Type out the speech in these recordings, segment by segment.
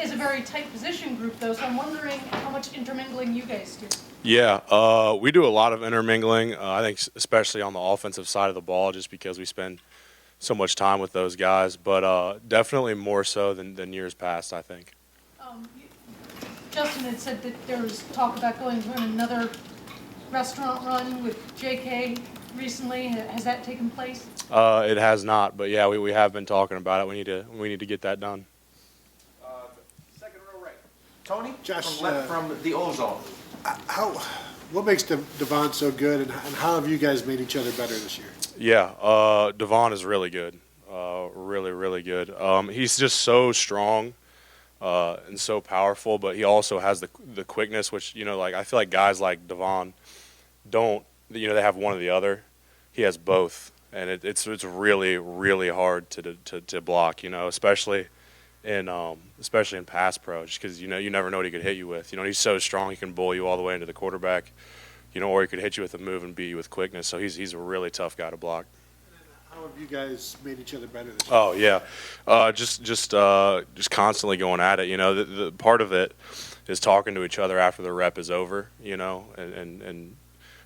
is a very tight position group, though, so I'm wondering how much intermingling you guys do. Yeah, we do a lot of intermingling. I think especially on the offensive side of the ball, just because we spend so much time with those guys. But definitely more so than years past, I think. Justin had said that there was talk about going to another restaurant run with JK recently. Has that taken place? It has not, but yeah, we have been talking about it. We need to get that done. Second row right. Tony, Josh, from the ozone. What makes Devon so good, and how have you guys made each other better this year? Yeah, Devon is really good. Really, really good. He's just so strong and so powerful, but he also has the quickness, which, like I feel like guys like Devon don't, they have one or the other. He has both, and it's really, really hard to block, especially in pass pro, just because you never know what he could hit you with. He's so strong, he can bull you all the way into the quarterback, or he could hit you with a move and beat you with quickness. So he's a really tough guy to block. How have you guys made each other better this year? Oh yeah, just constantly going at it. The part of it is talking to each other after the rep is over. And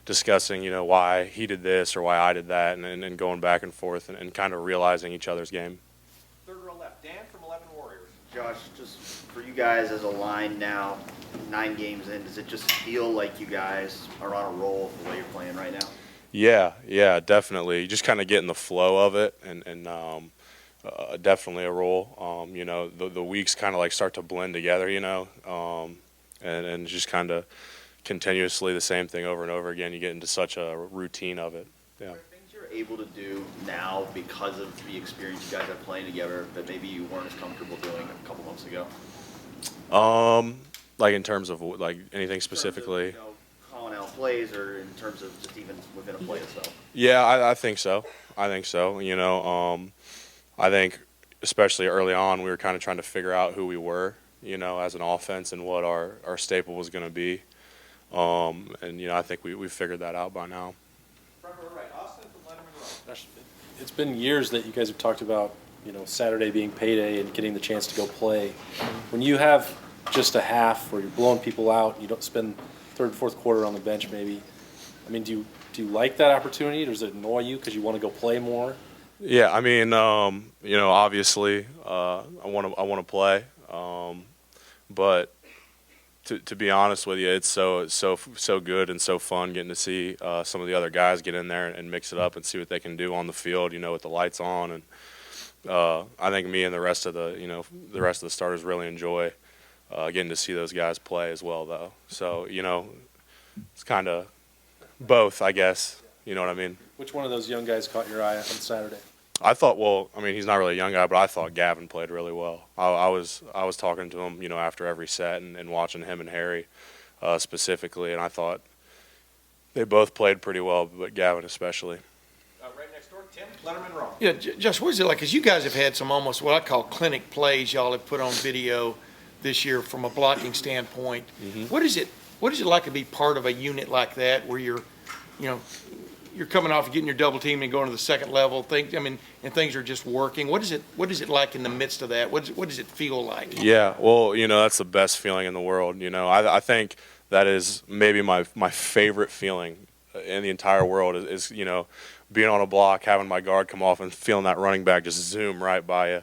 discussing why he did this or why I did that, and going back and forth and kind of realizing each other's game. Third row left. Dan from 11 Warriors. Josh, just for you guys as a line now, 9 games in, does it just feel like you guys are on a roll the way you're playing right now? Yeah, definitely. You just kind of get in the flow of it, and definitely a roll. The weeks kind of like start to blend together, and just kind of continuously the same thing over and over again. You get into such a routine of it. Yeah. Are there things you're able to do now because of the experience you guys have playing together that maybe you weren't as comfortable doing a couple months ago? Like in terms of like anything specifically. In terms of, calling out plays, or in terms of just even within a play itself? Yeah, I think so. I think especially early on, we were kind of trying to figure out who we were, as an offense and what our staple was going to be. And I think we figured that out by now. Front row right. Austin from Letterman Row. It's been years that you guys have talked about, Saturday being payday and getting the chance to go play. When you have just a half where you're blowing people out, you don't spend third, fourth quarter on the bench maybe. I mean, do you like that opportunity, or does it annoy you because you want to go play more? Yeah, I mean, obviously, I want to play, but to be honest with you, it's so good and so fun getting to see some of the other guys get in there and mix it up and see what they can do on the field, with the lights on. And I think me and the rest of the starters really enjoy getting to see those guys play as well, though. So it's kind of both, I guess. You know what I mean? Which one of those young guys caught your eye on Saturday? I thought, he's not really a young guy, but I thought Gavin played really well. I was talking to him, after every set and watching him and Harry specifically, and I thought they both played pretty well, but Gavin especially. Right next door, Tim, Letterman Row. Yeah, Josh, what is it like? Because you guys have had some almost what I call clinic plays y'all have put on video this year from a blocking standpoint. Mm-hmm. What is it like to be part of a unit like that where you're coming off of getting your double team and going to the second level, and things are just working? What is it like in the midst of that? What does it feel like? Yeah, well, that's the best feeling in the world. I think that is maybe my favorite feeling in the entire world is being on a block, having my guard come off, and feeling that running back just zoom right by you.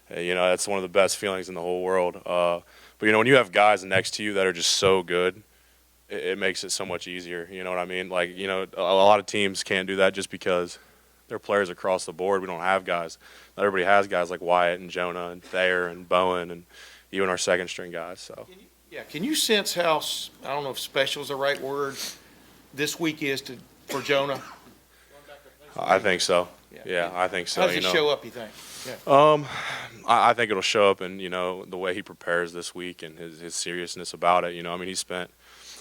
That's one of the best feelings in the whole world. But when you have guys next to you that are just so good, it makes it so much easier. You know what I mean? Like, a lot of teams can't do that just because they're players across the board. We don't have guys. Not everybody has guys like Wyatt and Jonah and Thayer and Bowen and even our second string guys. So. Can you sense how, I don't know if special is the right word, this week is for Jonah? I think so. Yeah, I think so. How does it show up, you think? Yeah. I think it'll show up in, the way he prepares this week and his seriousness about it. He spent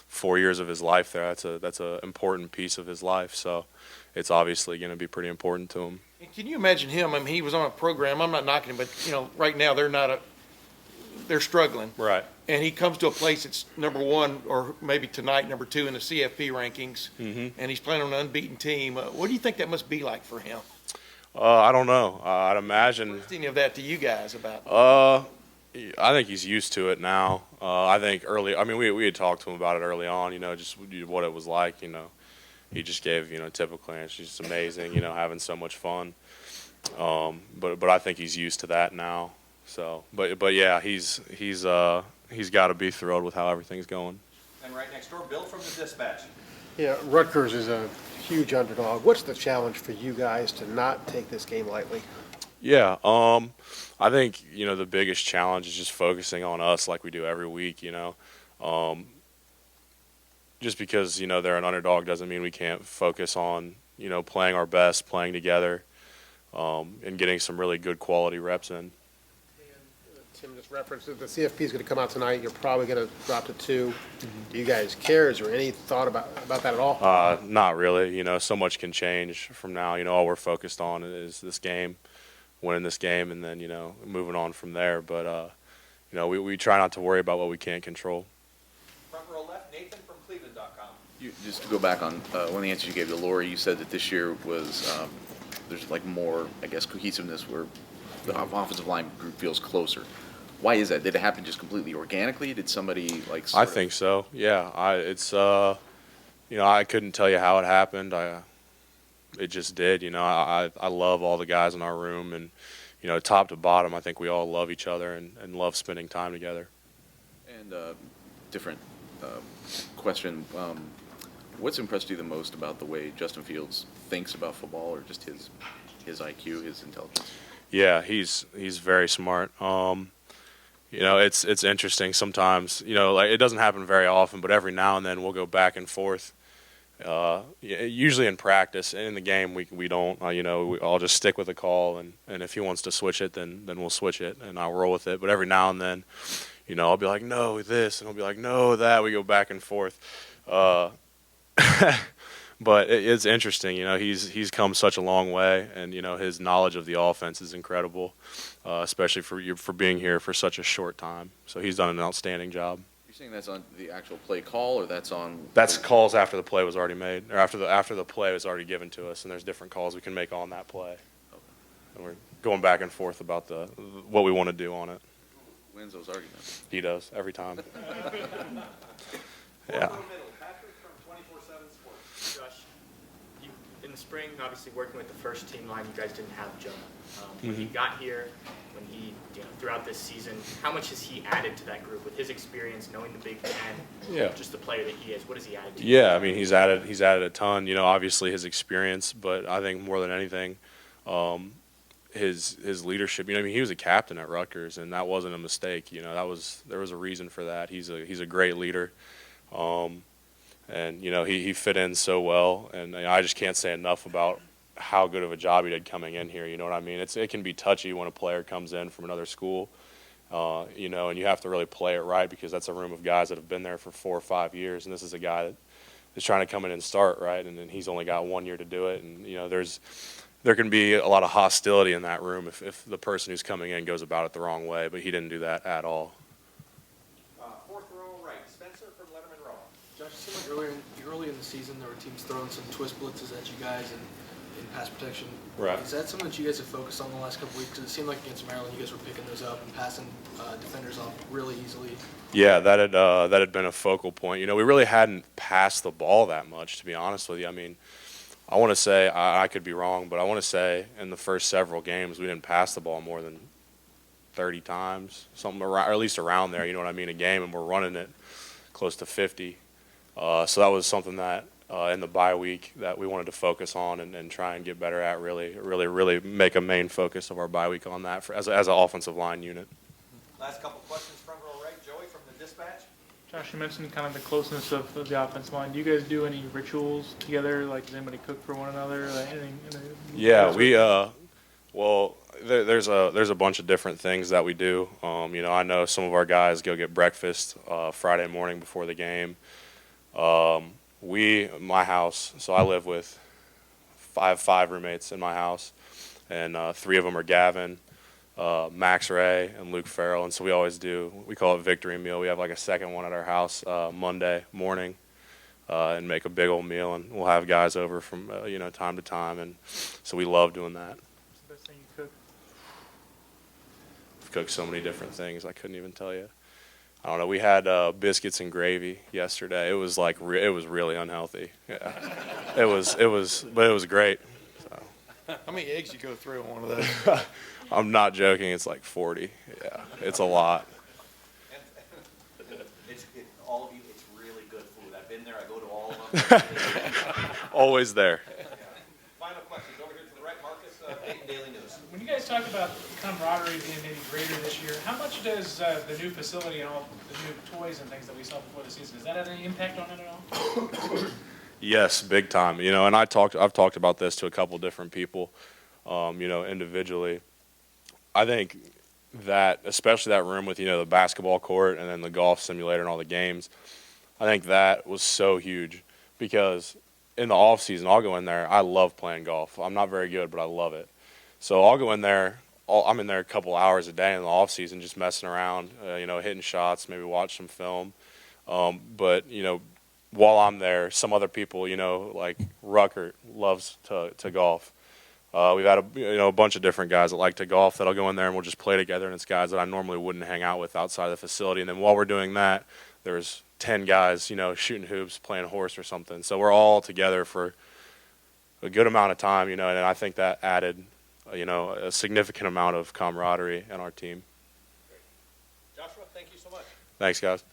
4 years of his life there. That's a important piece of his life. So it's obviously going to be pretty important to him. And can you imagine him? He was on a program. I'm not knocking him, but right now they're struggling. Right. And he comes to a place that's number one, or maybe tonight number 2 in the CFP rankings. Mm-hmm. And he's playing on an unbeaten team. What do you think that must be like for him? I don't know. I'd imagine. What's any of that to you guys about? I think he's used to it now. I think we had talked to him about it early on, just what it was like, He just gave, typical answers, just amazing, having so much fun. But I think he's used to that now. So, but yeah, he's got to be thrilled with how everything's going. And right next door, Bill from the Dispatch. Yeah, Rutgers is a huge underdog. What's the challenge for you guys to not take this game lightly? Yeah, I think the biggest challenge is just focusing on us like we do every week. Just because they're an underdog doesn't mean we can't focus on playing our best, playing together, and getting some really good quality reps in. Tim just referenced that the CFP is going to come out tonight. You're probably going to drop to 2. Do you guys care? Is there any thought about that at all? Not really. So much can change from now. All we're focused on is this game, winning this game, and then moving on from there. But we try not to worry about what we can't control. Front row left, Nathan from Cleveland.com. Just to go back on one of the answers you gave to Lori, you said that this year was there's like more, I guess, cohesiveness where the offensive line group feels closer. Why is that? Did it happen just completely organically? Did somebody like? I think so. Yeah, I couldn't tell you how it happened. It just did. I love all the guys in our room, and top to bottom, I think we all love each other and love spending time together. And different question. What's impressed you the most about the way Justin Fields thinks about football, or just his IQ, his intelligence? Yeah, he's very smart. It's interesting sometimes. Like it doesn't happen very often, but every now and then we'll go back and forth. Usually in practice, in the game we don't. I'll just stick with the call, and if he wants to switch it, then we'll switch it, and I'll roll with it. But every now and then, I'll be like, no, this, and he'll be like, no, that. We go back and forth. But it's interesting. He's come such a long way, and his knowledge of the offense is incredible, especially for being here for such a short time. So he's done an outstanding job. You're saying that's on the actual play call, or that's on? That's calls after the play was already made, or after the play was already given to us, and there's different calls we can make on that play. Okay. And we're going back and forth about what we want to do on it. Who wins those arguments? He does every time. Fourth Yeah. row middle, Patrick from 24/7 Sports. Josh, in the spring, obviously working with the first team line, you guys didn't have Jonah. When he got here, when he, throughout this season, how much has he added to that group with his experience, knowing the Big Ten, Yeah. just the player that he is? What has he added to? Yeah, I mean he's added a ton. Obviously his experience, but I think more than anything, his leadership. He was a captain at Rutgers, and that wasn't a mistake. There was a reason for that. He's a great leader, and he fit in so well. And I just can't say enough about how good of a job he did coming in here. You know what I mean? It can be touchy when a player comes in from another school, and you have to really play it right because that's a room of guys that have been there for 4 or 5 years, and this is a guy that is trying to come in and start right, and then he's only got 1 year to do it, and there can be a lot of hostility in that room if the person who's coming in goes about it the wrong way, but he didn't do that at all. Fourth row right, Spencer from Letterman Row. Josh, it seemed like early in the season there were teams throwing some twist blitzes at you guys and in pass protection. Right. Is that something that you guys have focused on the last couple weeks? Because it seemed like against Maryland you guys were picking those up and passing defenders off really easily. Yeah, that had been a focal point. We really hadn't passed the ball that much, to be honest with you. I mean, I want to say, I could be wrong, but I want to say in the first several games we didn't pass the ball more than 30 times, something around, or at least around there, a game, and we're running it close to 50. So that was something that in the bye week that we wanted to focus on and try and get better at, really make a main focus of our bye week on that as an offensive line unit. Last couple questions, front row right, Joey from the Dispatch. Josh, you mentioned kind of the closeness of the offensive line. Do you guys do any rituals together? Like, does anybody cook for one another? Yeah, we well, there's a bunch of different things that we do. I know some of our guys go get breakfast Friday morning before the game. My house, so I live with five roommates in my house, and 3 of them are Gavin, Max Ray, and Luke Farrell, and so we call it victory meal. We have like a second one at our house Monday morning, and make a big old meal, and we'll have guys over from time to time, and so we love doing that. What's the best thing you cook? cooked so many different things. I couldn't even tell you. I don't know. We had biscuits and gravy yesterday. It was like it was really unhealthy. Yeah, but it was great. So. How many eggs you go through on one of those? I'm not joking. It's like 40. Yeah, it's a lot. All of you, it's really good food. I've been there, I go to all of them. Always there. Final questions, over here to the right, Marcus, Dayton Daily News. When you guys talk about camaraderie being maybe greater this year, how much does the new facility and all the new toys and things that we saw before the season, does that have any impact on it at all? Yes, big time. You know, and I've talked about this to a couple different people, you know, individually. I think that, especially that room with, you know, the basketball court and then the golf simulator and all the games, I think that was so huge because in the off season, I'll go in there. I love playing golf. I'm not very good, but I love it. So I'll go in there. I'm in there a couple hours a day in the off season, just messing around, you know, hitting shots, maybe watch some film. But you know, while I'm there, some other people, you know, like Rutgers loves to golf. We've had a bunch of different guys that like to golf that'll go in there and we'll just play together, and it's guys that I normally wouldn't hang out with outside of the facility. And then while we're doing that, there's 10 guys, you know, shooting hoops, playing horse or something. So we're all together for a good amount of time, you know, and I think that added, you know, a significant amount of camaraderie in our team. Joshua, thank you so much. Thanks, guys.